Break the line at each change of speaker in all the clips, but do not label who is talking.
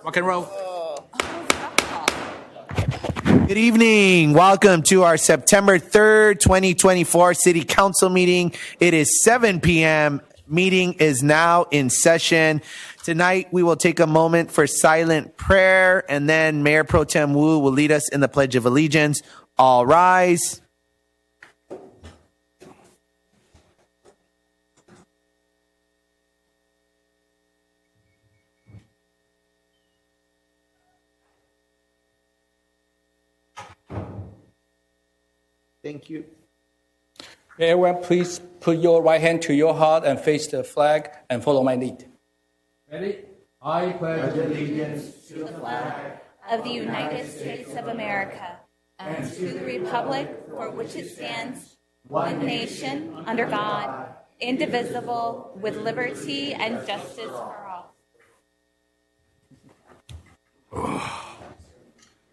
Rock and roll.
Good evening. Welcome to our September 3rd, 2024 City Council meeting. It is 7 p.m. Meeting is now in session. Tonight, we will take a moment for silent prayer, and then Mayor Pro Tem Wu will lead us in the Pledge of Allegiance. All rise. Thank you.
Everyone, please put your right hand to your heart and face the flag and follow my lead. Ready? I pledge allegiance to the flag
of the United States of America and to the republic for which it stands, one nation, under God, indivisible, with liberty and justice for all.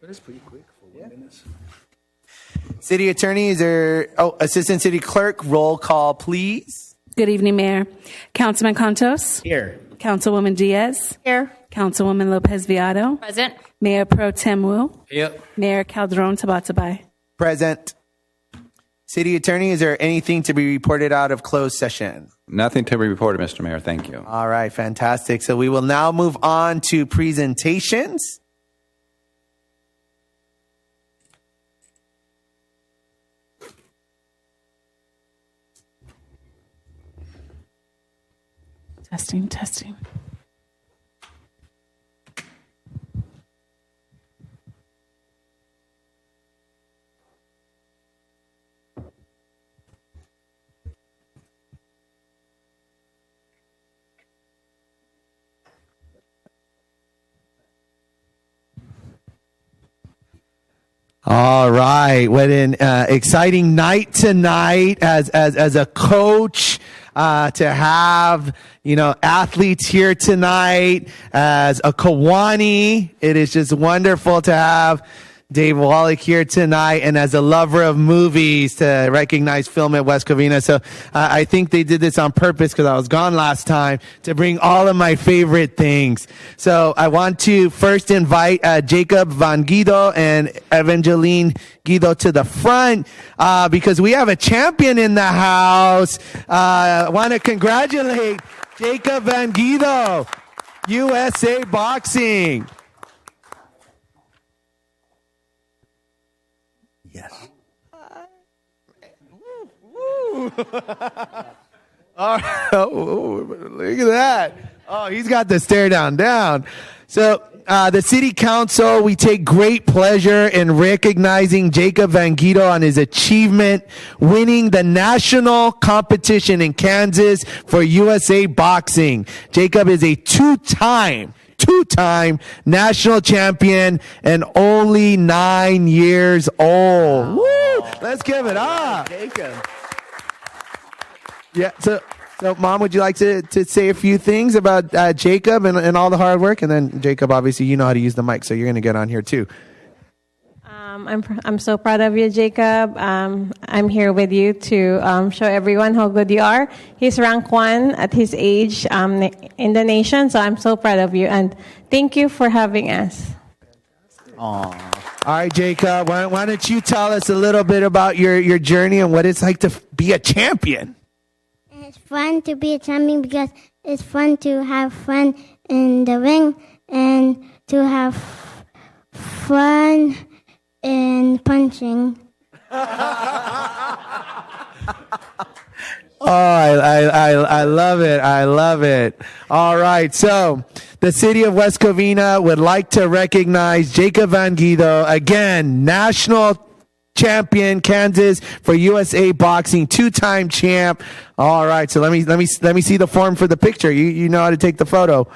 That is pretty quick for 1 minute.
City Attorney, Assistant City Clerk, roll call, please.
Good evening, Mayor. Councilman Contos.
Here.
Councilwoman Diaz.
Here.
Councilwoman Lopez Viado.
Present.
Mayor Pro Tem Wu.
Here.
Mayor Calderon Tabatabai.
Present. City Attorney, is there anything to be reported out of closed session?
Nothing to be reported, Mr. Mayor. Thank you.
All right, fantastic. So we will now move on to presentations.
Testing.
All right, what an exciting night tonight as a coach. To have, athletes here tonight as a Kiwani. It is just wonderful to have Dave Wallach here tonight, and as a lover of movies to recognize film at West Covina. So I think they did this on purpose because I was gone last time to bring all of my favorite things. So I want to first invite Jacob Van Guido and Evangeline Guido to the front because we have a champion in the house. I want to congratulate Jacob Van Guido, USA Boxing. Yes. All right. Look at that. Oh, he's got the stare down. So, the city council, we take great pleasure in recognizing Jacob Van Guido on his achievement, winning the national competition in Kansas for USA Boxing. Jacob is a two-time national champion and only 9 years old. Woo! Let's give it up. Jacob. Yeah, so Mom, would you like to say a few things about Jacob and all the hard work? And then Jacob, obviously, you know how to use the mic, so you're going to get on here too.
I'm so proud of you, Jacob. I'm here with you to show everyone how good you are. He's ranked 1 at his age in the nation, so I'm so proud of you. And thank you for having us.
Aww. All right, Jacob, why don't you tell us a little bit about your journey and what it's like to be a champion?
It's fun to be a champion because it's fun to have fun in the ring and to have fun in punching.
Oh, I love it. I love it. All right. So the city of West Covina would like to recognize Jacob Van Guido, again, national champion, Kansas for USA Boxing, 2-time champ. All right. So let me see the form for the picture. You know how to take the photo.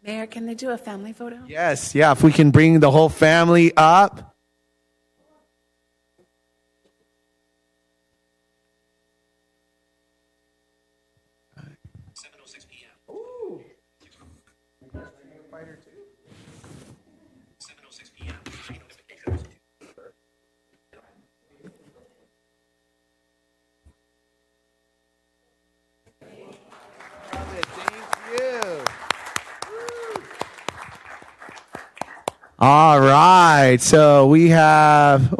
Mayor, can they do a family photo?
Yes. Yeah. If we can bring the whole family up. All right. So we have,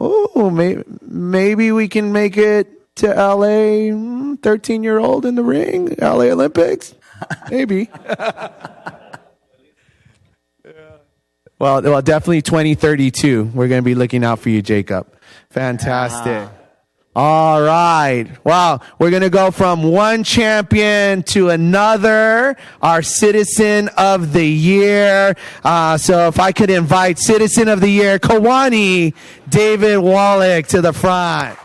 maybe we can make it to LA, 13-year-old in the ring, LA Olympics. Maybe. Well, definitely 2032. We're going to be looking out for you, Jacob. Fantastic. All right. Wow. We're going to go from one champion to another, our Citizen of the Year. So if I could invite Citizen of the Year, Kawani David Wallach to the front.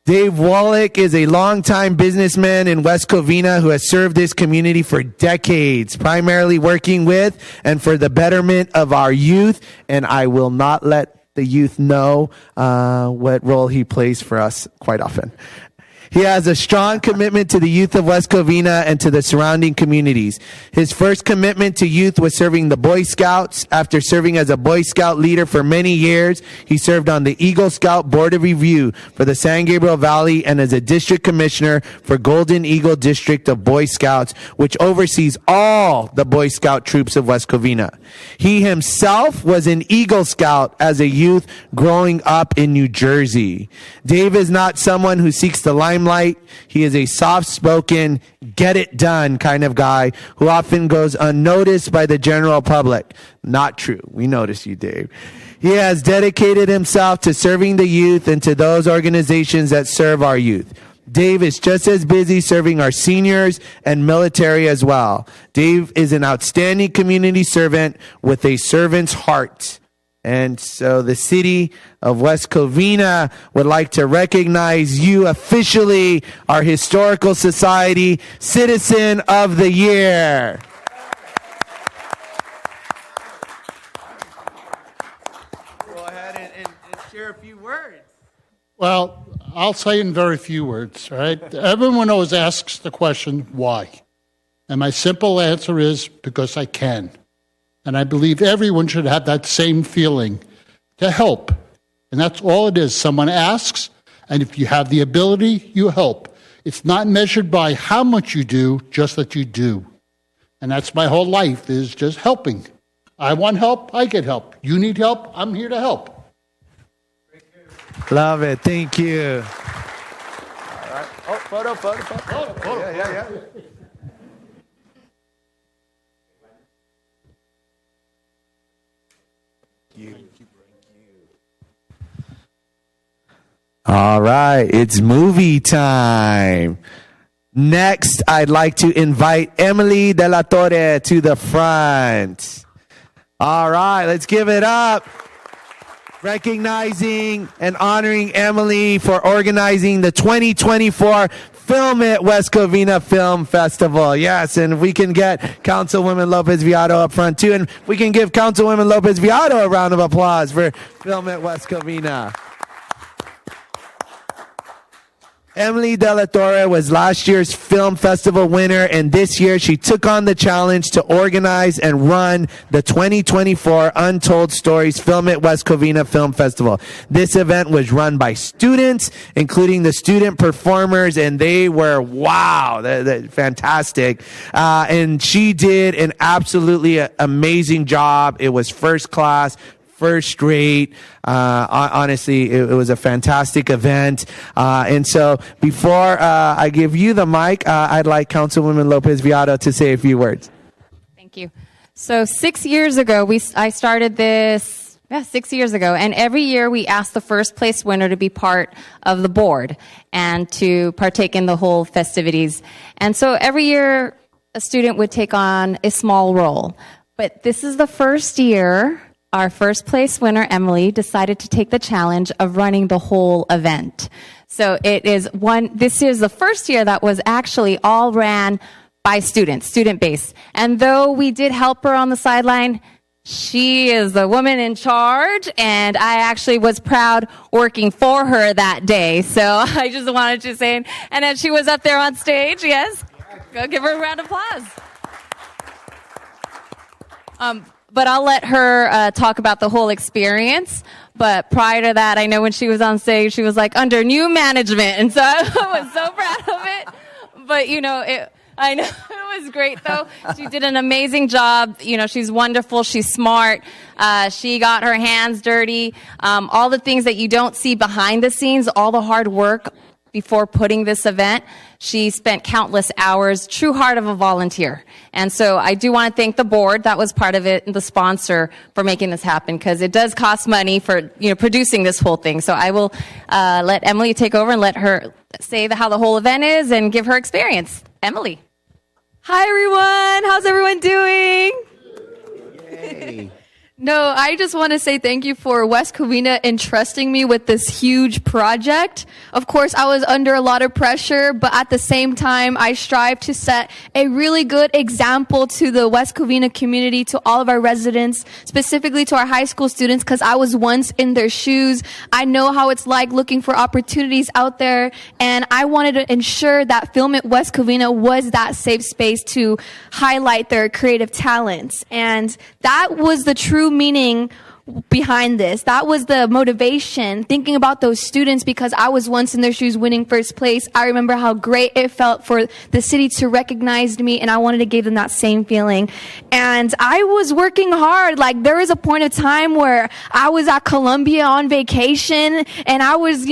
Dave Wallach is a longtime businessman in West Covina who has served this community for decades, primarily working with and for the betterment of our youth. And I will not let the youth know what role he plays for us quite often. He has a strong commitment to the youth of West Covina and to the surrounding communities. His first commitment to youth was serving the Boy Scouts. After serving as a Boy Scout leader for many years, he served on the Eagle Scout Board of Review for the San Gabriel Valley and as a district commissioner for Golden Eagle District of Boy Scouts, which oversees all the Boy Scout troops of West Covina. He himself was an Eagle Scout as a youth growing up in New Jersey. Dave is not someone who seeks the limelight. He is a soft-spoken, get-it-done kind of guy who often goes unnoticed by the general public. Not true. We notice you, Dave. He has dedicated himself to serving the youth and to those organizations that serve our youth. Dave is just as busy serving our seniors and military as well. Dave is an outstanding community servant with a servant's heart. And so the city of West Covina would like to recognize you officially, our Historical Society Citizen of the Year. Go ahead and share a few words.
Well, I'll say in very few words, all right? Everyone always asks the question, why? And my simple answer is, because I can. And I believe everyone should have that same feeling to help. And that's all it is. Someone asks, and if you have the ability, you help. It's not measured by how much you do, just that you do. And that's my whole life, is just helping. I want help, I get help. You need help, I'm here to help.
Love it. Thank you. All right. Oh, photo. Yeah. All right, it's movie time. Next, I'd like to invite Emily De La Torre to the front. All right, let's give it up. Recognizing and honoring Emily for organizing the 2024 Film at West Covina Film Festival. Yes, and we can get Councilwoman Lopez Viado up front too, and we can give Councilwoman Lopez Viado a round of applause for Film at West Covina. Emily De La Torre was last year's film festival winner, and this year she took on the challenge to organize and run the 2024 Untold Stories Film at West Covina Film Festival. This event was run by students, including the student performers, and they were, wow, they're fantastic. And she did an absolutely amazing job. It was first class, first rate. Honestly, it was a fantastic event. And so before I give you the mic, I'd like Councilwoman Lopez Viado to say a few words.
Thank you. So 6 years ago, I started this, 6 years ago. And every year we ask the first place winner to be part of the board and to partake in the whole festivities. And so every year a student would take on a small role. But this is the first year our first place winner, Emily, decided to take the challenge of running the whole event. So this is the first year that was actually all ran by students, student-based. And though we did help her on the sideline, She is the woman in charge, and I actually was proud working for her that day. So I just wanted to say, and then she was up there on stage, yes, go give her a round of applause. But I'll let her talk about the whole experience. But prior to that, I know when she was on stage, she was like under new management, and so I was so proud of it. But I know it was great though. She did an amazing job. She's wonderful. She's smart. She got her hands dirty. All the things that you don't see behind the scenes, all the hard work before putting this event. She spent countless hours, true heart of a volunteer. And so I do want to thank the board that was part of it and the sponsor for making this happen, because it does cost money for producing this whole thing. So I will let Emily take over and let her say how the whole event is and give her experience. Emily.
Hi, everyone. How's everyone doing?
Yay.
No, I just want to say thank you for West Covina entrusting me with this huge project. Of course, I was under a lot of pressure, but at the same time, I strive to set a really good example to the West Covina community, to all of our residents, specifically to our high school students, because I was once in their shoes. I know how it's like looking for opportunities out there, and I wanted to ensure that Film at West Covina was that safe space to highlight their creative talents. And that was the true meaning behind this. That was the motivation, thinking about those students, because I was once in their shoes winning first place. I remember how great it felt for the city to recognize me, and I wanted to give them that same feeling. And I was working hard. Like, there was a point of time where I was at Columbia on vacation, and I was,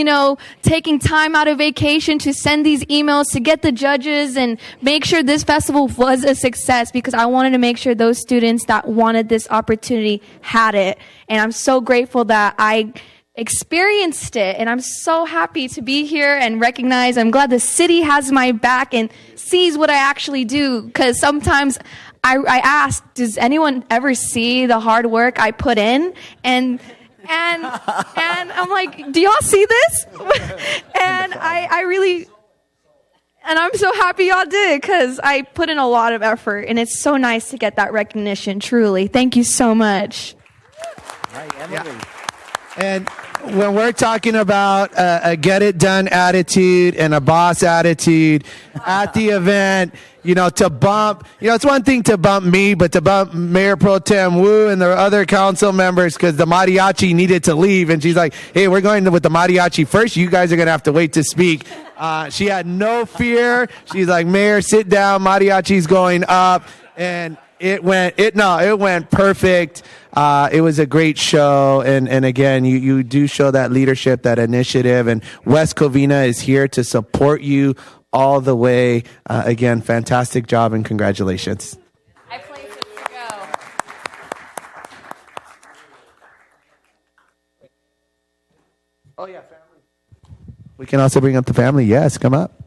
taking time out of vacation to send these emails to get the judges and make sure this festival was a success, because I wanted to make sure those students that wanted this opportunity had it. And I'm so grateful that I experienced it. And I'm so happy to be here and recognize, I'm glad the city has my back and sees what I actually do. Because sometimes I ask, does anyone ever see the hard work I put in? And I'm like, do y'all see this? And I really, and I'm so happy y'all did, because I put in a lot of effort, and it's so nice to get that recognition, truly. Thank you so much.
Yeah. And when we're talking about a get it done attitude and a boss attitude at the event, to bump, it's one thing to bump me, but to bump Mayor Pro Tem Wu and the other council members, because the mariachi needed to leave. And she's like, hey, we're going with the mariachi first. You guys are going to have to wait to speak. She had no fear. She's like, Mayor, sit down. Mariachi's going up. And it went perfect. It was a great show. And again, you do show that leadership, that initiative, and West Covina is here to support you all the way. Again, fantastic job and congratulations.
I places to go.
Oh yeah, family. We can also bring up the family. Yes, come up.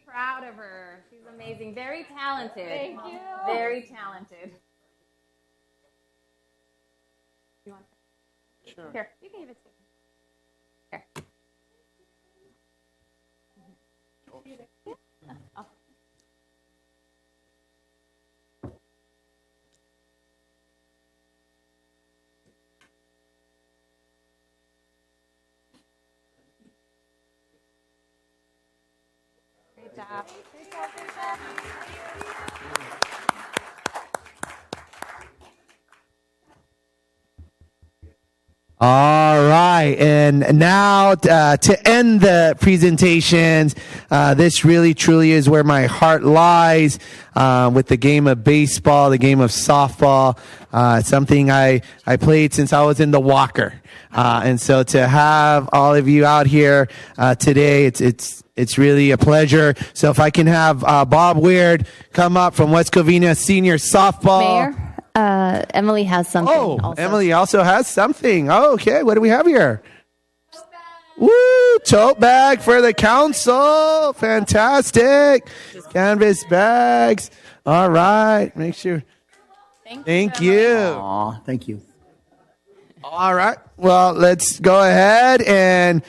Proud of her. She's amazing. Very talented. Thank you. Very talented. You want it? Sure. Here, you can give it to me. Here. Oh. Great job. Great job. Great job.
All right. And now to end the presentations, this really truly is where my heart lies, with the game of baseball, the game of softball, something I played since I was in the Walker. And so to have all of you out here today, it's really a pleasure. So if I can have Bob Weird come up from West Covina Senior Softball.
Mayor, Emily has something.
Oh,
also.
Emily also has something. Oh, okay. What do we have here? Woo! Tote bag for the council. Fantastic. Canvas bags. All right. Make sure. Thank you.
Aw, thank you.
All right. Well, let's go ahead and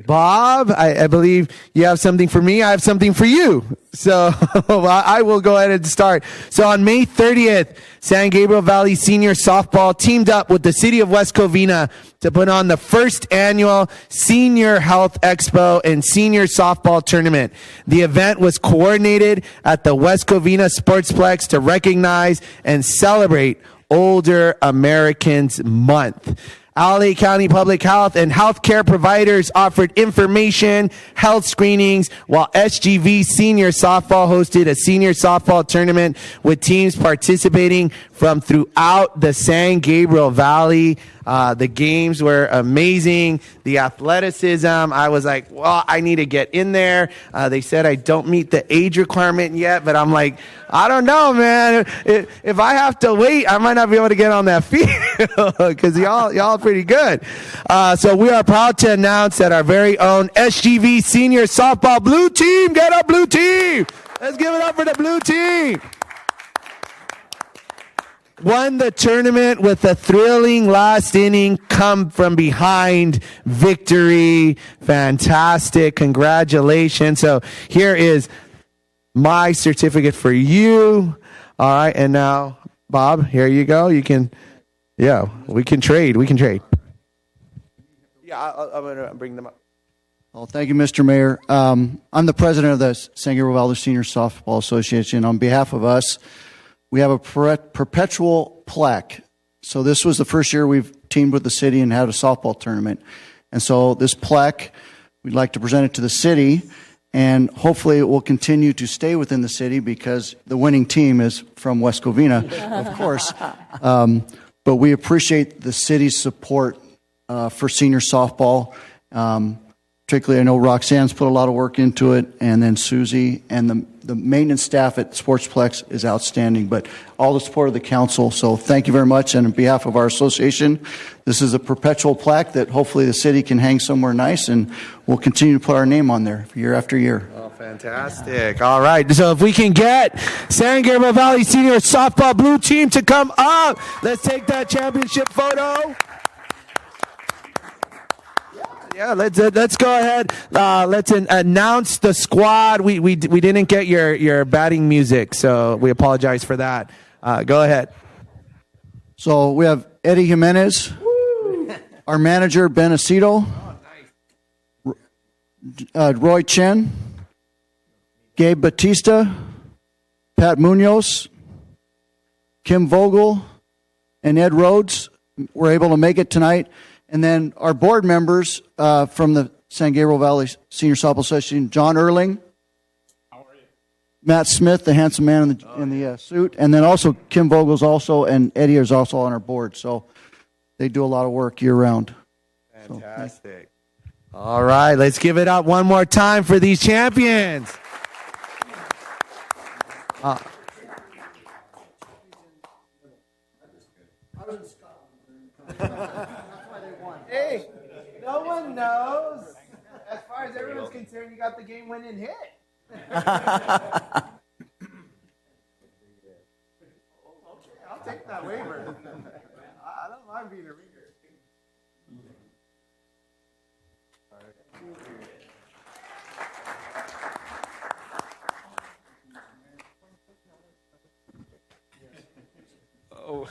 Bob, I believe you have something for me. I have something for you. So I will go ahead and start. So on May 30th, San Gabriel Valley Senior Softball teamed up with the city of West Covina to put on the first annual Senior Health Expo and Senior Softball Tournament. The event was coordinated at the West Covina Sportsplex to recognize and celebrate Older Americans Month. LA County Public Health and healthcare providers offered information, health screenings, while SGV Senior Softball hosted a senior softball tournament with teams participating from throughout the San Gabriel Valley. The games were amazing. The athleticism, I was like, well, I need to get in there. They said I don't meet the age requirement yet, but I'm like, I don't know, man. If I have to wait, I might not be able to get on that field because y'all pretty good. So we are proud to announce that our very own SGV Senior Softball Blue Team, get up, Blue Team. Let's give it up for the Blue Team. Won the tournament with a thrilling last inning come from behind victory. Fantastic. Congratulations. So here is my certificate for you. All right. And now, Bob, here you go. You can, we can trade. Yeah, I'm going to bring them up.
Well, thank you, Mr. Mayor. I'm the president of the San Gabriel Valley Senior Softball Association. On behalf of us, we have a perpetual plaque. So this was the first year we've teamed with the city and had a softball tournament. And so this plaque, we'd like to present it to the city, and hopefully it will continue to stay within the city because the winning team is from West Covina, of course. But we appreciate the city's support for senior softball. Particularly, I know Roxanne's put a lot of work into it, and then Susie, and the maintenance staff at Sportsplex is outstanding, but all the support of the council. So thank you very much. And on behalf of our association, this is a perpetual plaque that hopefully the city can hang somewhere nice, and we'll continue to put our name on there year after year.
Oh, fantastic. All right. So if we can get San Gabriel Valley Senior Softball Blue Team to come up, let's take that championship photo. Yeah, let's go ahead. Let's announce the squad. We didn't get your batting music, so we apologize for that. Go ahead.
So we have Eddie Jimenez, our manager Ben Aceto, Roy Chen, Gabe Batista, Pat Munoz, Kim Vogel, and Ed Rhodes were able to make it tonight. And then our board members from the San Gabriel Valley Senior Softball Association, John Erling, Matt Smith, the handsome man in the suit, and then also Kim Vogel's also, and Eddie is also on our board. So they do a lot of work year round.
Fantastic. All right, let's give it up one more time for these champions. Hey, no one knows. As far as everyone's concerned, you got the game-winning hit. Okay, I'll take that waiver. I don't mind being a reader. Oh.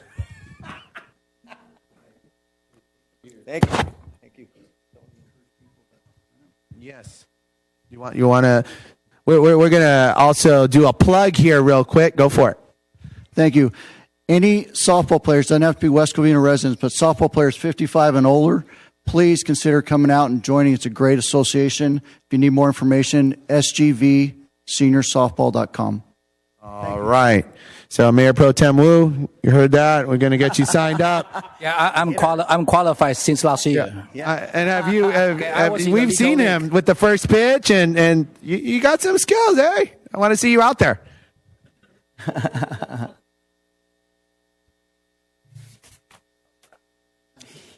Thank you. Yes. You want to? We're gonna also do a plug here, real quick. Go for it.
Thank you. Any softball players, doesn't have to be West Covina residents, but softball players 55 and older, please consider coming out and joining. It's a great association. If you need more information, sgvseniorsoftball.com.
All right. So Mayor Pro Tem Wu, you heard that. We're going to get you signed up.
Yeah, I'm qualified since last year.
Yeah. And have you? We've seen him with the first pitch, and you got some skills, eh? I want to see you out there.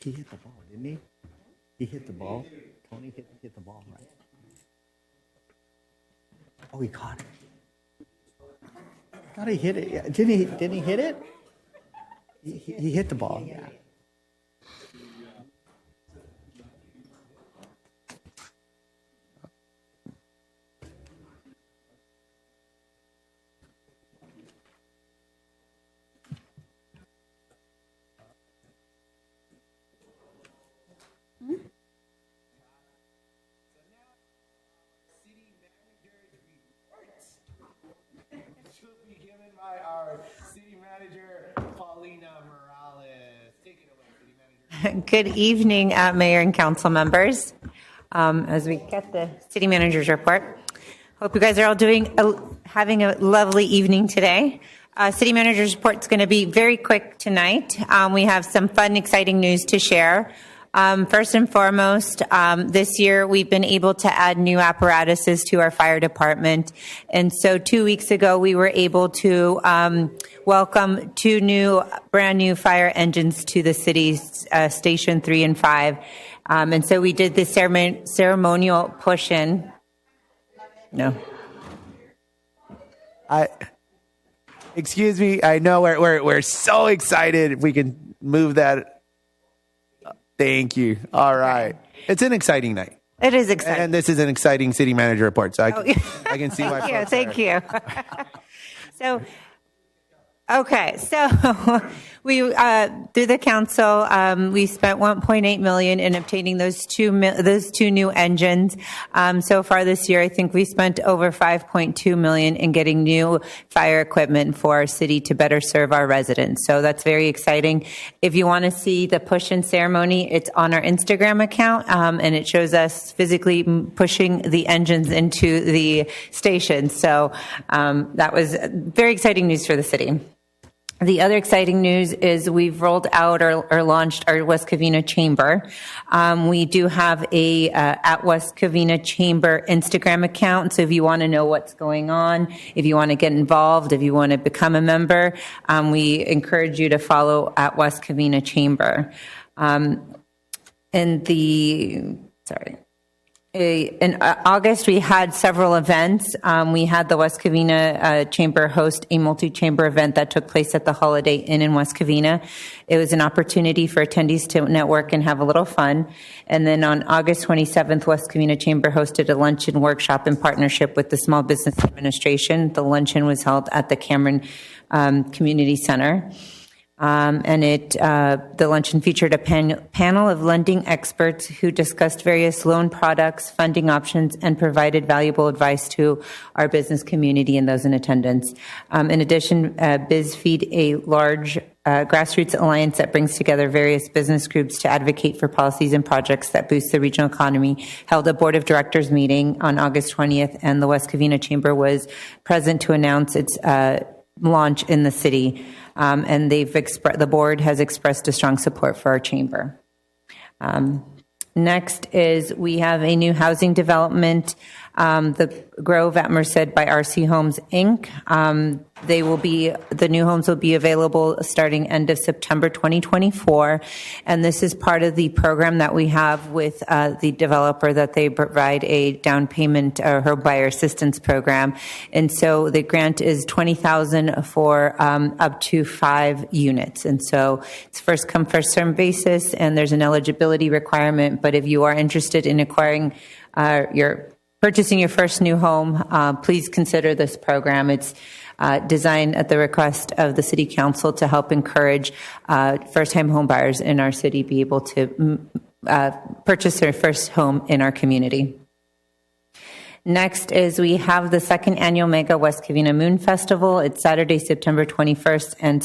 He hit the ball, didn't he? He hit the ball. Tony hit the ball, right? Oh, he caught it. I thought he hit it. Yeah. Didn't he hit it? He hit the ball. Yeah.
Good evening, Mayor and Council members. As we get the City Manager's report, hope you guys are all having a lovely evening today. City Manager's report is going to be very quick tonight. We have some fun, exciting news to share. First and foremost, this year we've been able to add new apparatuses to our fire department. And so 2 weeks ago, we were able to welcome two brand new fire engines to the city's Station 3 and 5. And so we did the ceremonial push-in. No.
Excuse me. I know we're so excited. If we can move that. Thank you. All right. It's an exciting night.
It is exciting.
And this is an exciting City Manager report. So I can see why.
Thank you. So, okay. So we, through the council, we spent $1.8 million in obtaining those two new engines. So far this year, I think we spent over $5.2 million in getting new fire equipment for our city to better serve our residents. So that's very exciting. If you want to see the push-in ceremony, it's on our Instagram account, and it shows us physically pushing the engines into the station. So that was very exciting news for the city. The other exciting news is we've rolled out or launched our West Covina Chamber. We do have a at West Covina Chamber Instagram account. So if you want to know what's going on, if you want to get involved, if you want to become a member, we encourage you to follow at West Covina Chamber. In August, we had several events. We had the West Covina Chamber host a multi-chamber event that took place at the Holiday Inn in West Covina. It was an opportunity for attendees to network and have a little fun. And then on August 27th, West Covina Chamber hosted a luncheon workshop in partnership with the Small Business Administration. The luncheon was held at the Cameron Community Center. The luncheon featured a panel of lending experts who discussed various loan products, funding options, and provided valuable advice to our business community and those in attendance. In addition, BizFeed, a large grassroots alliance that brings together various business groups to advocate for policies and projects that boost the regional economy, held a board of directors meeting on August 20th, and the West Covina Chamber was present to announce its launch in the city. And the board has expressed a strong support for our chamber. Next is we have a new housing development, the Grove at Merced by RC Homes, Inc. The new homes will be available starting end of September 2024. And this is part of the program that we have with the developer that they provide a down payment or home buyer assistance program. And so the grant is $20,000 for up to 5 units. And so it's first come, first served basis, and there's an eligibility requirement. But if you are interested in acquiring purchasing your first new home, please consider this program. It's designed at the request of the City Council to help encourage first-time home buyers in our city be able to purchase their first home in our community. Next is we have the second annual Mega West Covina Moon Festival. It's Saturday, September 21st and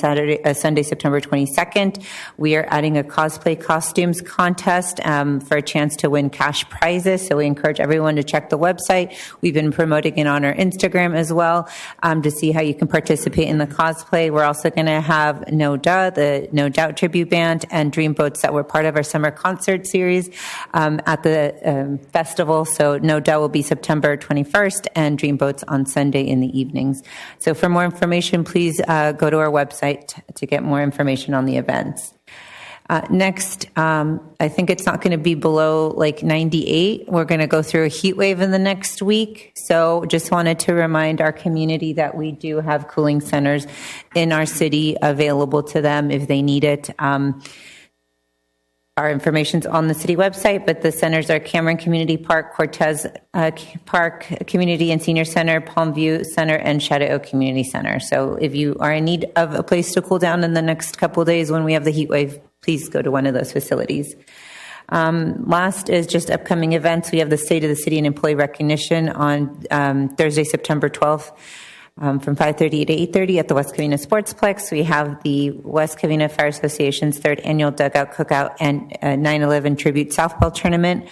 Sunday, September 22nd. We are adding a cosplay costumes contest for a chance to win cash prizes. So we encourage everyone to check the website. We've been promoting it on our Instagram as well to see how you can participate in the cosplay. We're also going to have No Doubt, the No Doubt tribute band, and Dreamboats that were part of our summer concert series at the festival. So No Doubt will be September 21st and Dreamboats on Sunday in the evenings. So for more information, please go to our website to get more information on the events. Next, I think it's not going to be below like 98. We're going to go through a heat wave in the next week. So just wanted to remind our community that we do have cooling centers in our city available to them if they need it. Our information's on the city website, but the centers are Cameron Community Park, Cortez Park Community and Senior Center, Palmview Center, and Shadow Oak Community Center. So if you are in need of a place to cool down in the next couple of days when we have the heat wave, please go to one of those facilities. Last is just upcoming events. We have the State of the City and Employee Recognition on Thursday, September 12th. from 5:30 to 8:30 at the West Covina Sportsplex. We have the West Covina Fire Association's 3rd annual Dugout Cookout and 9/11 Tribute Softball Tournament.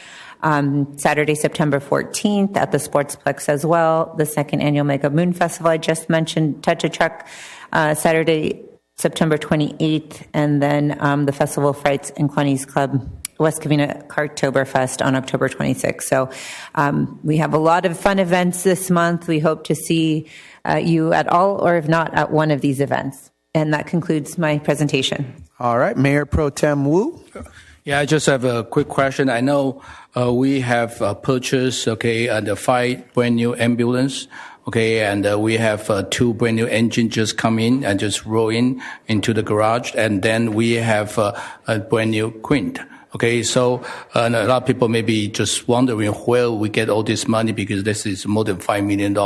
Saturday, September 14th at the Sportsplex as well. The 2nd annual Mega Moon Festival I just mentioned, Touch a Truck, Saturday, September 28th, and then the Festival of Frights and Quaney's Club, West Covina Cartoberfest on October 26th. So we have a lot of fun events this month. We hope to see you at all, or if not, at one of these events. And that concludes my presentation.
All right, Mayor Pro Tem Wu.
Yeah, I just have a quick question. I know we have purchased, the 5 brand new ambulance, and we have 2 brand new engines just come in and just roll into the garage, and then we have a brand new Quint. So a lot of people may be just wondering where we get all this money, because this is more than $5 million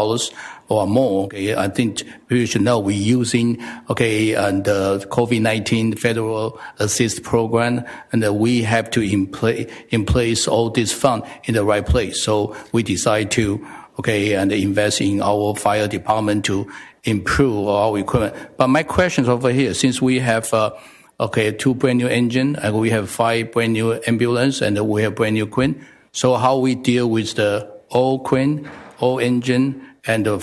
or more. I think we should know we're using, and the COVID-19 federal assist program, and we have to in place all this fund in the right place. So we decide to, and invest in our fire department to improve our equipment. But my question is over here, since we have, 2 brand new engine, and we have 5 brand new ambulance, and we have brand new Quint. So how we deal with the old Quint, old engine, and I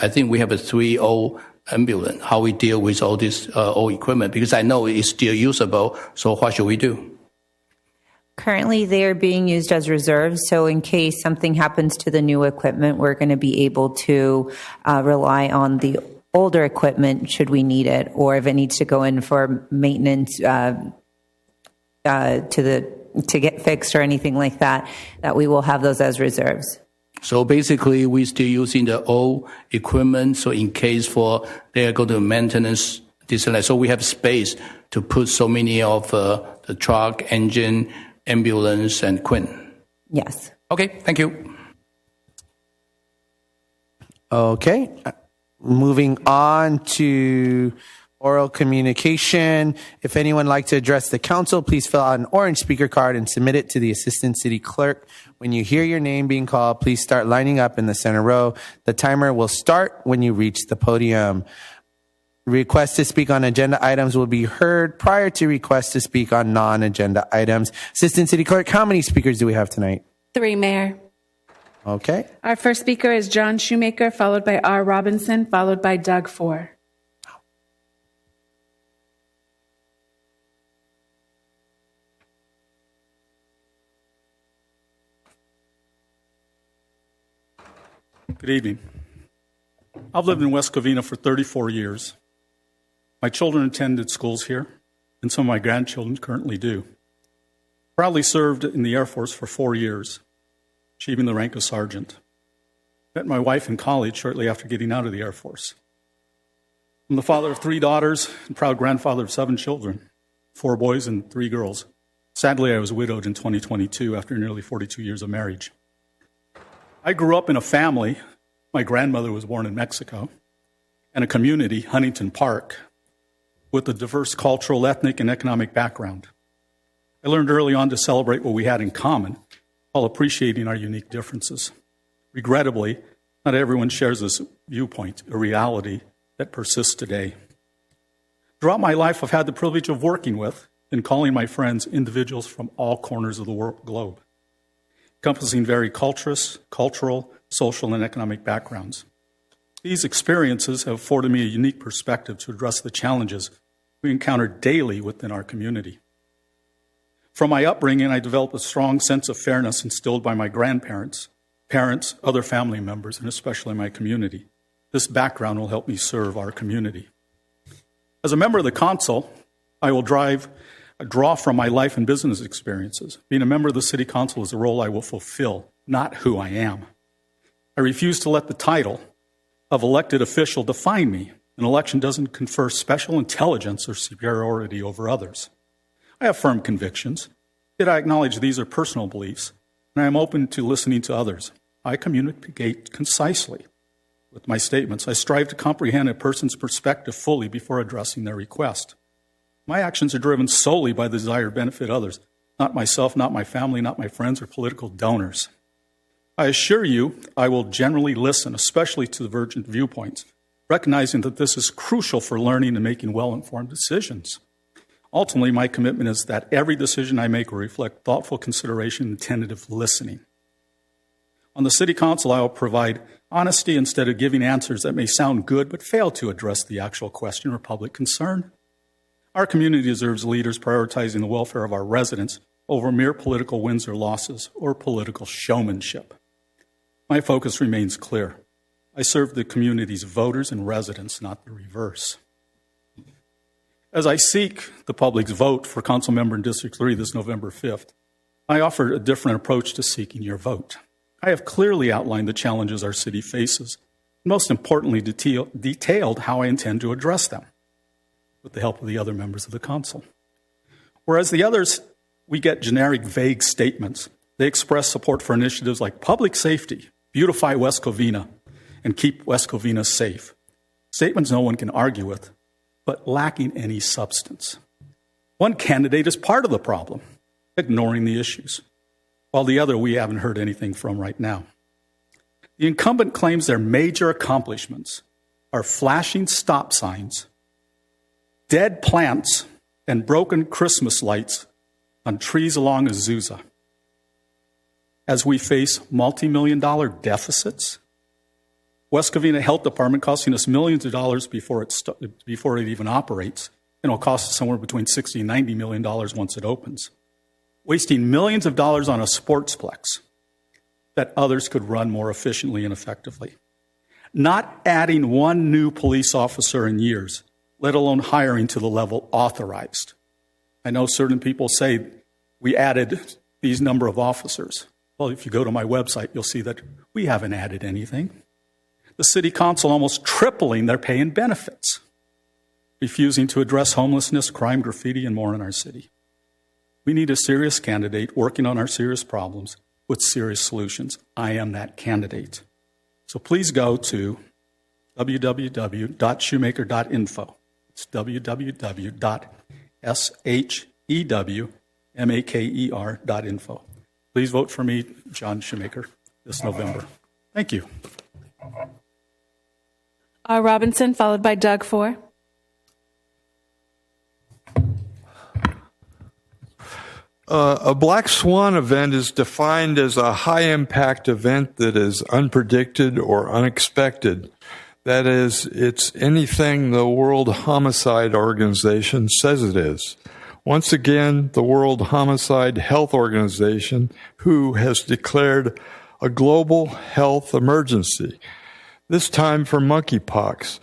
think we have a 3 old ambulance. How we deal with all this old equipment, because I know it's still usable. So what should we do?
Currently, they are being used as reserves. So in case something happens to the new equipment, we're going to be able to rely on the older equipment should we need it, or if it needs to go in for maintenance to get fixed or anything like that, that we will have those as reserves.
So basically, we're still using the old equipment. So in case they go to maintenance, this and that. So we have space to put so many of the truck, engine, ambulance, and Quint.
Yes.
Okay, thank you.
Okay. Moving on to oral communication. If anyone would like to address the council, please fill out an orange speaker card and submit it to the Assistant City Clerk. When you hear your name being called, please start lining up in the center row. The timer will start when you reach the podium. Requests to speak on agenda items will be heard prior to requests to speak on non-agenda items. Assistant City Clerk, how many speakers do we have tonight?
3, Mayor.
Okay.
Our first speaker is John Shoemaker, followed by R. Robinson, followed by Doug Ford.
Good evening. I've lived in West Covina for 34 years. My children attended schools here, and some of my grandchildren currently do. Proudly served in the Air Force for 4 years, achieving the rank of sergeant. Met my wife in college shortly after getting out of the Air Force. I'm the father of 3 daughters and proud grandfather of 7 children, 4 boys and 3 girls. Sadly, I was widowed in 2022 after nearly 42 years of marriage. I grew up in a family. My grandmother was born in Mexico, and a community, Huntington Park, with a diverse cultural, ethnic, and economic background. I learned early on to celebrate what we had in common while appreciating our unique differences. Regrettably, not everyone shares this viewpoint, a reality that persists today. Throughout my life, I've had the privilege of working with and calling my friends individuals from all corners of the globe, encompassing varied cultural, social, and economic backgrounds. These experiences have afforded me a unique perspective to address the challenges we encounter daily within our community. From my upbringing, I developed a strong sense of fairness instilled by my grandparents, parents, other family members, and especially my community. This background will help me serve our community. As a member of the council, I will draw from my life and business experiences. Being a member of the city council is a role I will fulfill, not who I am. I refuse to let the title of elected official define me. An election doesn't confer special intelligence or superiority over others. I have firm convictions, yet I acknowledge these are personal beliefs, and I am open to listening to others. I communicate concisely with my statements. I strive to comprehend a person's perspective fully before addressing their request. My actions are driven solely by the desire to benefit others, not myself, not my family, not my friends, or political donors. I assure you, I will generally listen, especially to divergent viewpoints, recognizing that this is crucial for learning and making well-informed decisions. Ultimately, my commitment is that every decision I make will reflect thoughtful consideration and tentative listening. On the City Council, I will provide honesty instead of giving answers that may sound good but fail to address the actual question or public concern. Our community deserves leaders prioritizing the welfare of our residents over mere political wins or losses or political showmanship. My focus remains clear. I serve the community's voters and residents, not the reverse. As I seek the public's vote for council member in District 3 this November 5th, I offer a different approach to seeking your vote. I have clearly outlined the challenges our city faces, and most importantly, detailed how I intend to address them with the help of the other members of the council. Whereas the others, we get generic, vague statements. They express support for initiatives like public safety, beautify West Covina, and keep West Covina safe. Statements no one can argue with, but lacking any substance. One candidate is part of the problem, ignoring the issues, while the other we haven't heard anything from right now. The incumbent claims their major accomplishments are flashing stop signs, dead plants, and broken Christmas lights on trees along Azusa. As we face multi-million-dollar deficits, West Covina Health Department costing us millions of dollars before it even operates, and it'll cost us somewhere between $60 and $90 million once it opens. Wasting millions of dollars on a sportsplex that others could run more efficiently and effectively. Not adding one new police officer in years, let alone hiring to the level authorized. I know certain people say we added these number of officers. Well, if you go to my website, you'll see that we haven't added anything. The city council almost tripling their pay and benefits, refusing to address homelessness, crime, graffiti, and more in our city. We need a serious candidate working on our serious problems with serious solutions. I am that candidate. So please go to www.shoemaker.info. It's www.shewmaker.info. Please vote for me, John Shoemaker, this November. Thank you.
R. Robinson, followed by Doug Ford.
A black swan event is defined as a high-impact event that is unpredicted or unexpected. That is, it's anything the World Homicide Organization says it is. Once again, the World Homicide Health Organization, WHO, has declared a global health emergency, this time for monkeypox.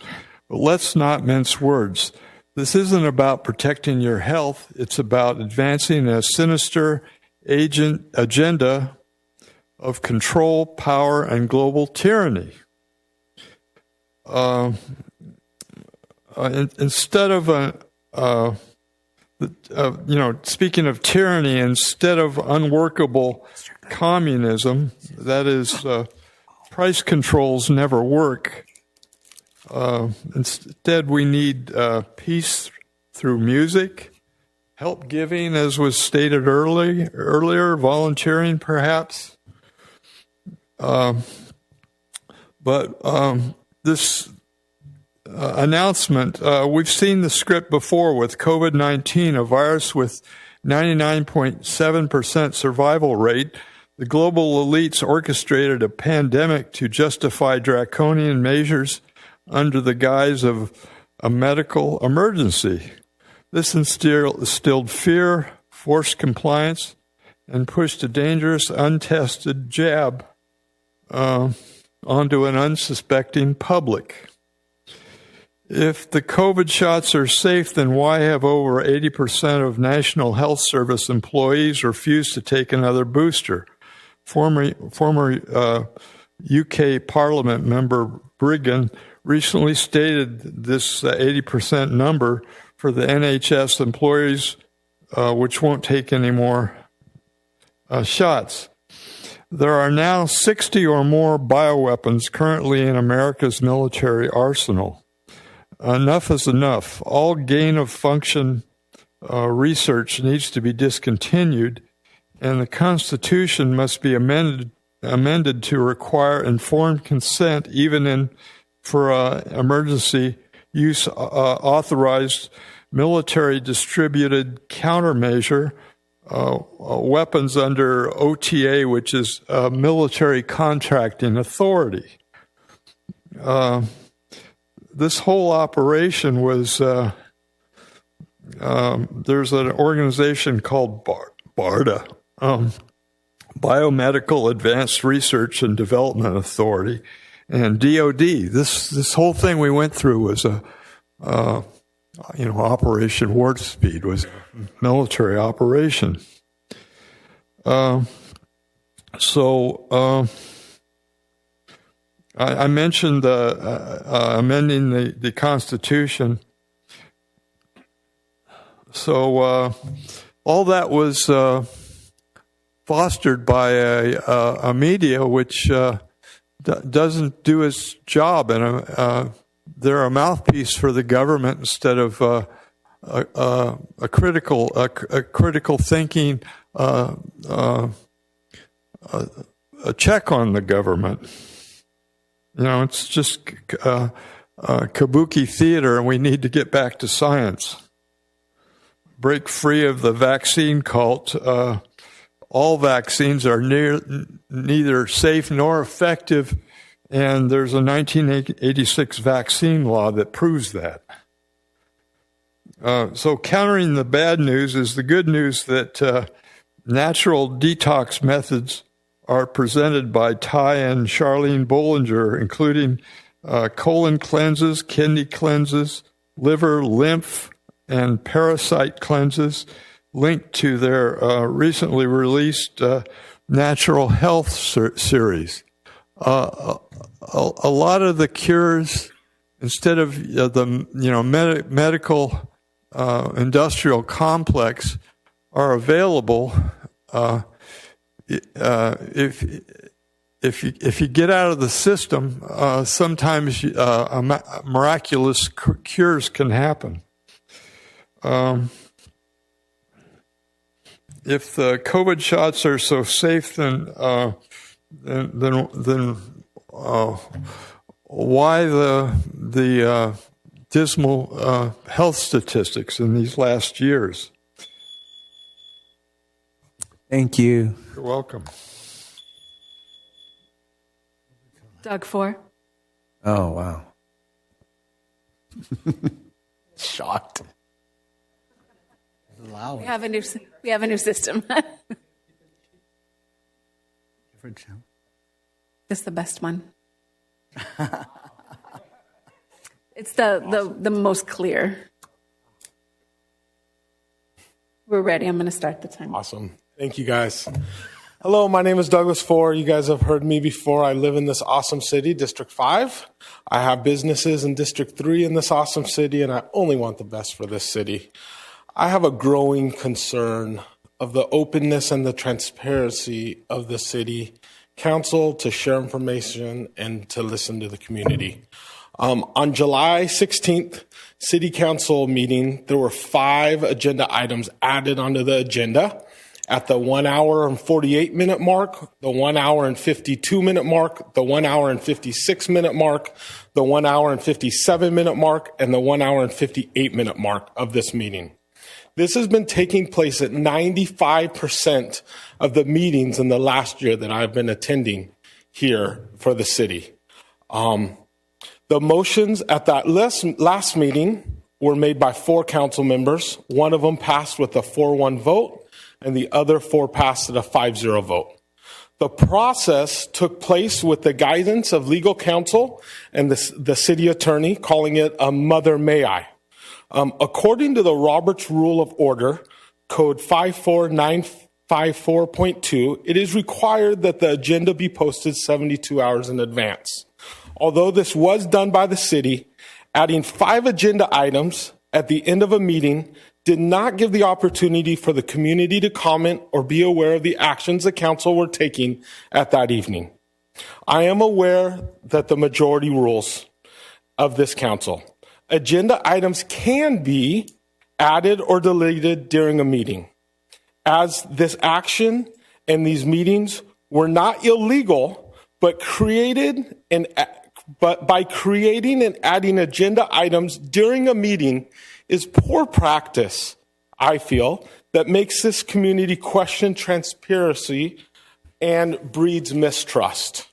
But let's not mince words. This isn't about protecting your health. It's about advancing a sinister agenda of control, power, and global tyranny. Instead of speaking of tyranny, instead of unworkable communism, that is, price controls never work. Instead, we need peace through music, help giving, as was stated earlier, volunteering perhaps. This announcement, we've seen the script before with COVID-19, a virus with 99.7% survival rate. The global elites orchestrated a pandemic to justify draconian measures under the guise of a medical emergency. This instilled fear, forced compliance, and pushed a dangerous, untested jab onto an unsuspecting public. If the COVID shots are safe, then why have over 80% of National Health Service employees refused to take another booster? Former UK Parliament member Briggan recently stated this 80% number for the NHS employees, which won't take any more shots. There are now 60 or more bioweapons currently in America's military arsenal. Enough is enough. All gain-of-function research needs to be discontinued, and the Constitution must be amended to require informed consent even in for emergency use authorized military distributed countermeasure weapons under OTA, which is Military Contracting Authority. This whole operation was, there's an organization called BARDA, Biomedical Advanced Research and Development Authority, and DOD. This whole thing we went through was Operation Warp Speed was a military operation. I mentioned amending the Constitution. So all that was fostered by a media which doesn't do its job, and they're a mouthpiece for the government instead of a critical thinking, a check on the government. It's just kabuki theater, and we need to get back to science. Break free of the vaccine cult. All vaccines are neither safe nor effective, and there's a 1986 vaccine law that proves that. So countering the bad news is the good news that natural detox methods are presented by Ty and Charlene Bollinger, including colon cleanses, kidney cleanses, liver, lymph, and parasite cleanses, linked to their recently released Natural Health series. A lot of the cures, instead of the medical industrial complex, are available. If you get out of the system, sometimes miraculous cures can happen. If the COVID shots are so safe, then why the dismal health statistics in these last years?
Thank you.
You're welcome.
Doug Ford.
Oh, wow. Shocked.
Loud.
We have a new system. This is the best one. It's the most clear. We're ready. I'm going to start the time.
Awesome. Thank you, guys. Hello, my name is Douglas Ford. You guys have heard me before. I live in this awesome city, District 5. I have businesses in District 3 in this awesome city, and I only want the best for this city. I have a growing concern of the openness and the transparency of the city council to share information and to listen to the community. On July 16th, city council meeting, there were 5 agenda items added onto the agenda. At the 1 hour and 48 minute mark, the 1 hour and 52 minute mark, the 1 hour and 56 minute mark, the 1 hour and 57 minute mark, and the 1 hour and 58 minute mark of this meeting. This has been taking place at 95% of the meetings in the last year that I've been attending here for the city. The motions at that last meeting were made by 4 council members. One of them passed with a 4-1 vote, and the other 4 passed at a 5-0 vote. The process took place with the guidance of legal counsel and the city attorney, calling it a mother may I. According to the Roberts Rule of Order, Code 54954.2, it is required that the agenda be posted 72 hours in advance. Although this was done by the city, adding 5 agenda items at the end of a meeting did not give the opportunity for the community to comment or be aware of the actions the council were taking at that evening. I am aware that the majority rules of this council. Agenda items can be added or deleted during a meeting. As this action and these meetings were not illegal, but created but by creating and adding agenda items during a meeting is poor practice, I feel, that makes this community question transparency and breeds mistrust.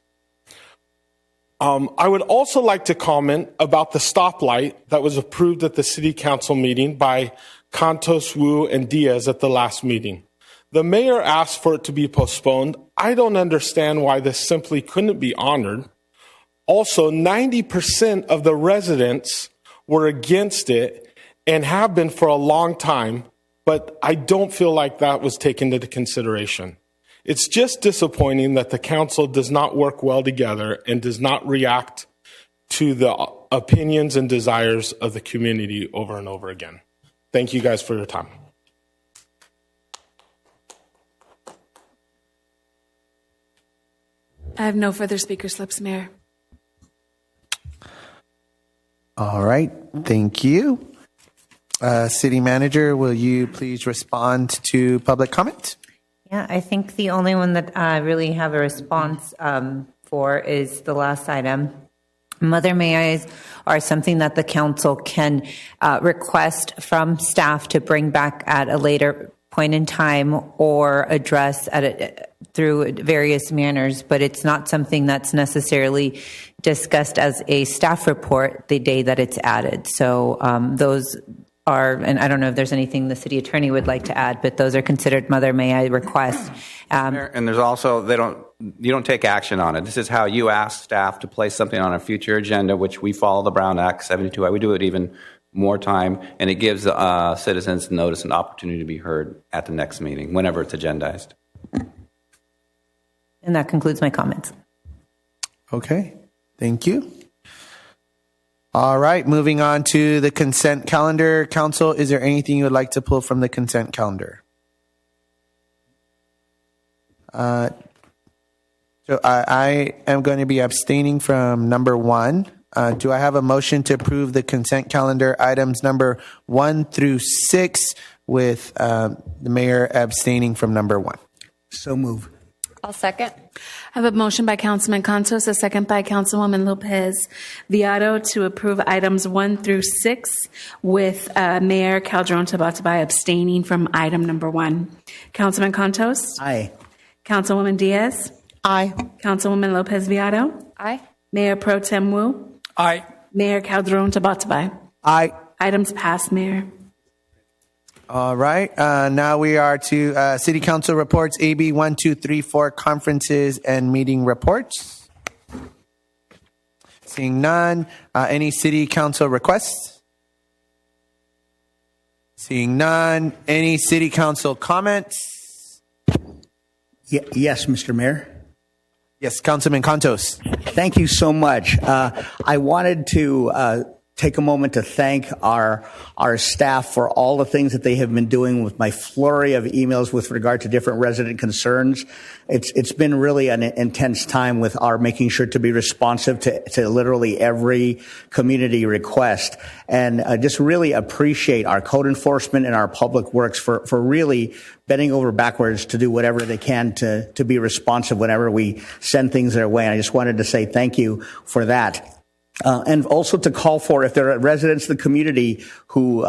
I would also like to comment about the stoplight that was approved at the City Council meeting by Cantos, Wu, and Diaz at the last meeting. The mayor asked for it to be postponed. I don't understand why this simply couldn't be honored. Also, 90% of the residents were against it and have been for a long time, but I don't feel like that was taken into consideration. It's just disappointing that the council does not work well together and does not react to the opinions and desires of the community over and over again. Thank you guys for your time.
I have no further speaker slips, Mayor.
All right. Thank you. City Manager, will you please respond to public comment?
Yeah, I think the only one that I really have a response for is the last item. Mother May I's are something that the council can request from staff to bring back at a later point in time or address through various manners, but it's not something that's necessarily discussed as a staff report the day that it's added. So those are, and I don't know if there's anything the city attorney would like to add, but those are considered Mother May I requests.
And there's also, you don't take action on it. This is how you ask staff to place something on a future agenda, which we follow the Brown Act 72. We do it even more time, and it gives citizens notice and opportunity to be heard at the next meeting, whenever it's agendized.
And that concludes my comments.
Okay, thank you. All right, moving on to the consent calendar. Council, is there anything you would like to pull from the consent calendar? So I am going to be abstaining from number 1. Do I have a motion to approve the consent calendar items number 1 through 6 with the mayor abstaining from number 1?
So move.
I'll second.
I have a motion by Councilman Cantos, a second by Councilwoman Lopez Viado to approve items 1 through 6 with Mayor Calderon Tabatabai abstaining from item number 1. Councilman Cantos?
Aye.
Councilwoman Diaz?
Aye.
Councilwoman Lopez Viado?
Aye.
Mayor Pro Tem Wu?
Aye.
Mayor Calderon Tabatabai?
Aye.
Items passed, Mayor.
All right. Now we are to City Council reports, AB 1234, conferences and meeting reports. Seeing none. Any City Council requests? Seeing none. Any City Council comments?
Yes, Mr. Mayor.
Yes, Councilman Cantos.
Thank you so much. I wanted to take a moment to thank our staff for all the things that they have been doing with my flurry of emails with regard to different resident concerns. It's been really an intense time with our making sure to be responsive to literally every community request. And I just really appreciate our code enforcement and our public works for really bending over backwards to do whatever they can to be responsive whenever we send things their way. And I just wanted to say thank you for that. And also to call for, if there are residents of the community who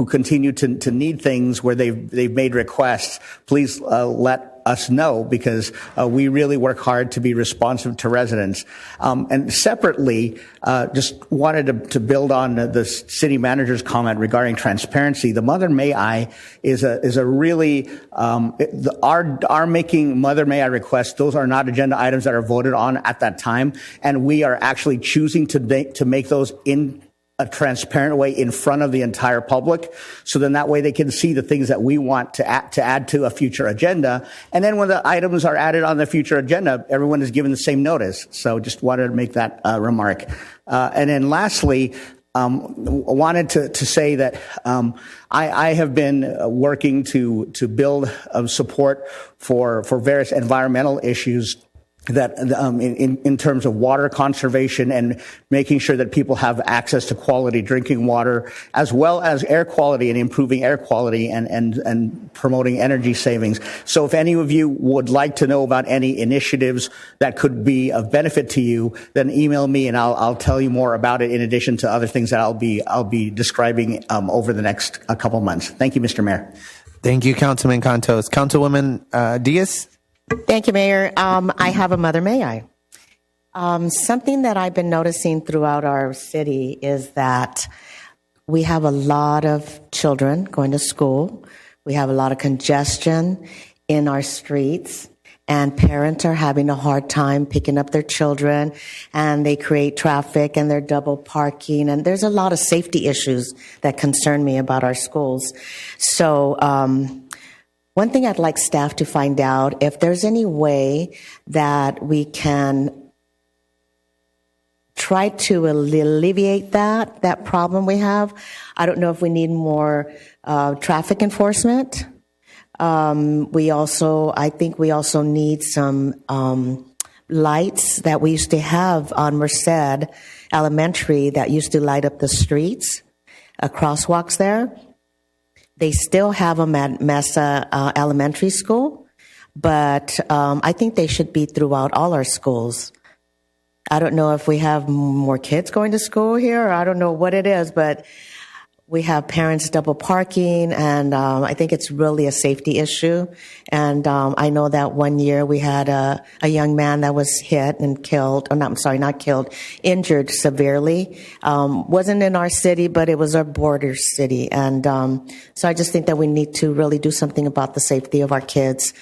continue to need things where they've made requests, please let us know, because we really work hard to be responsive to residents. And separately, just wanted to build on the city manager's comment regarding transparency. The Mother May I is a really our making Mother May I requests. Those are not agenda items that are voted on at that time, and we are actually choosing to make those in a transparent way in front of the entire public, so then that way they can see the things that we want to add to a future agenda. And then when the items are added on the future agenda, everyone is given the same notice. So just wanted to make that remark. And then lastly, wanted to say that I have been working to build support for various environmental issues that in terms of water conservation and making sure that people have access to quality drinking water, as well as air quality and improving air quality and promoting energy savings. So if any of you would like to know about any initiatives that could be of benefit to you, then email me and I'll tell you more about it, in addition to other things that I'll be describing over the next couple months. Thank you, Mr. Mayor.
Thank you, Councilman Contos. Councilwoman Diaz?
Thank you, Mayor. I have a mother, may I? Something that I've been noticing throughout our city is that we have a lot of children going to school. We have a lot of congestion in our streets, and parents are having a hard time picking up their children, and they create traffic and they're double parking. And there's a lot of safety issues that concern me about our schools. So, one thing I'd like staff to find out, if there's any way that we can try to alleviate that problem we have. I don't know if we need more traffic enforcement. I think we also need some lights that we used to have on Merced Elementary that used to light up the streets, crosswalks there. They still have them at Mesa Elementary School, but I think they should be throughout all our schools. I don't know if we have more kids going to school here, or I don't know what it is, but we have parents double parking, and I think it's really a safety issue. And I know that one year we had a young man that was hit and killed, or not killed, injured severely. Wasn't in our city, but it was our border city. And so I just think that we need to really do something about the safety of our kids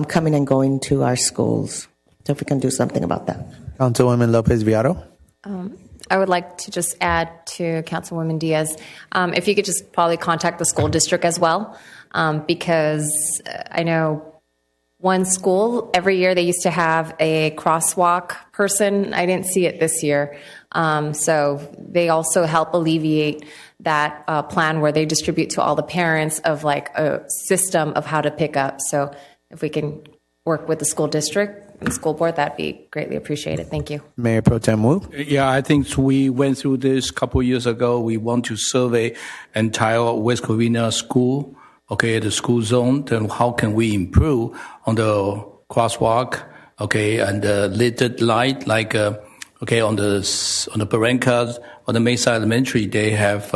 coming and going to our schools. So if we can do something about that.
Councilwoman Lopez Villaro?
I would like to just add to Councilwoman Diaz, if you could just probably contact the school district as well, because I know one school, every year they used to have a crosswalk person. I didn't see it this year. So they also help alleviate that plan where they distribute to all the parents of like a system of how to pick up. So if we can work with the school district and the school board, that'd be greatly appreciated. Thank you.
Mayor Pro Tem Wu?
Yeah, I think we went through this a couple of years ago. We want to survey entire West Covina school, the school zone. Then how can we improve on the crosswalk, and the lit light, like, on the Barrancas, on the Mesa Elementary, they have,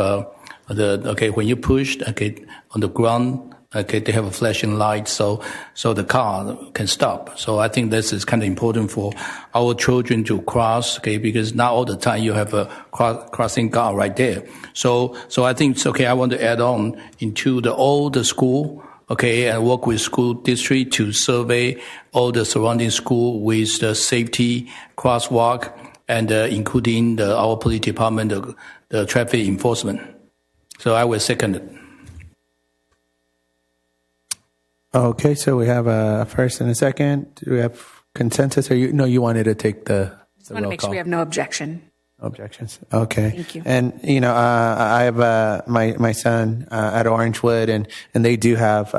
when you push, on the ground, they have a flashing light, so the car can stop. So I think this is kind of important for our children to cross, because not all the time you have a crossing guard right there. So I think it's okay. I want to add on into all the school, and work with school district to survey all the surrounding school with the safety crosswalk, and including our police department, the traffic enforcement. So I will second it.
Okay, so we have a first and a second. Do we have consensus? Or you wanted to take the
Just want to make sure we have no objection.
No objections. Okay.
Thank you.
And I have my son at Orangewood, and they do have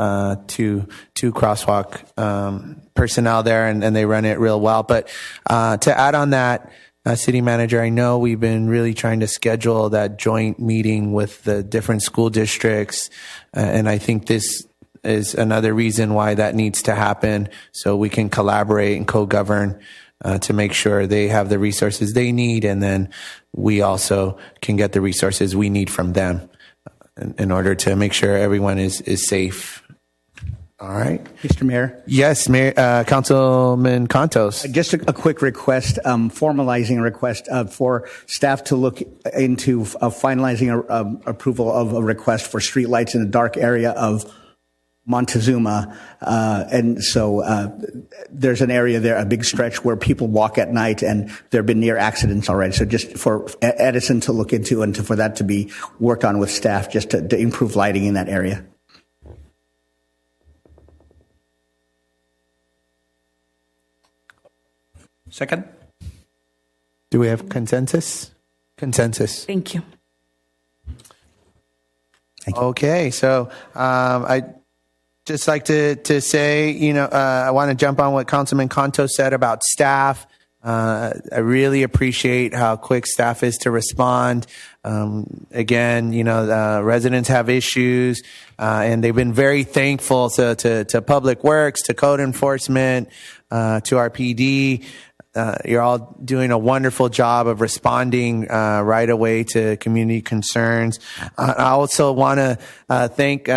two crosswalk personnel there, and they run it real well. But to add on that, City Manager, I know we've been really trying to schedule that joint meeting with the different school districts, and I think this is another reason why that needs to happen, so we can collaborate and co-govern to make sure they have the resources they need, and then we also can get the resources we need from them in order to make sure everyone is safe. All right.
Mr. Mayor?
Yes, Mayor, Councilman Contos.
Just a quick request, formalizing a request for staff to look into finalizing approval of a request for streetlights in the dark area of Montezuma, and so there's an area there, a big stretch where people walk at night, and there have been near accidents already. So just for Edison to look into, and for that to be worked on with staff, just to improve lighting in that area.
Second.
Do we have consensus? Consensus.
Thank you.
Okay, so just like to say, I want to jump on what Councilman Conto said about staff. I really appreciate how quick staff is to respond. Again, residents have issues, and they've been very thankful to Public Works, to code enforcement, to our PD. You're all doing a wonderful job of responding right away to community concerns. I also want to thank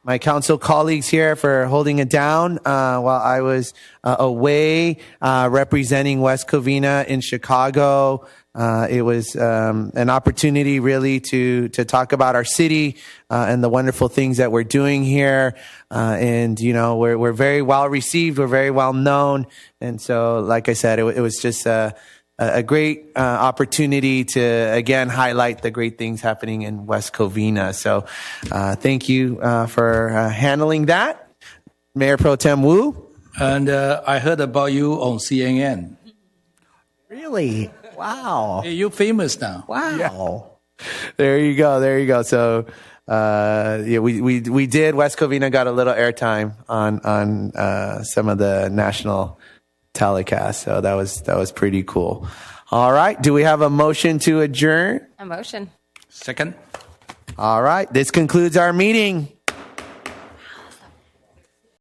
my council colleagues here for holding it down while I was away representing West Covina in Chicago. It was an opportunity really to talk about our city and the wonderful things that we're doing here. And, we're very well received. We're very well known. And so, like I said, it was just a great opportunity to, again, highlight the great things happening in West Covina. So thank you for handling that. Mayor Pro Tem Wu.
And I heard about you on CNN.
Really? Wow.
Hey, you're famous now.
Wow.
Yeah. There you go. So, we did. West Covina got a little airtime on some of the national telecasts. So that was pretty cool. All right. Do we have a motion to adjourn?
A motion.
Second.
All right. This concludes our meeting.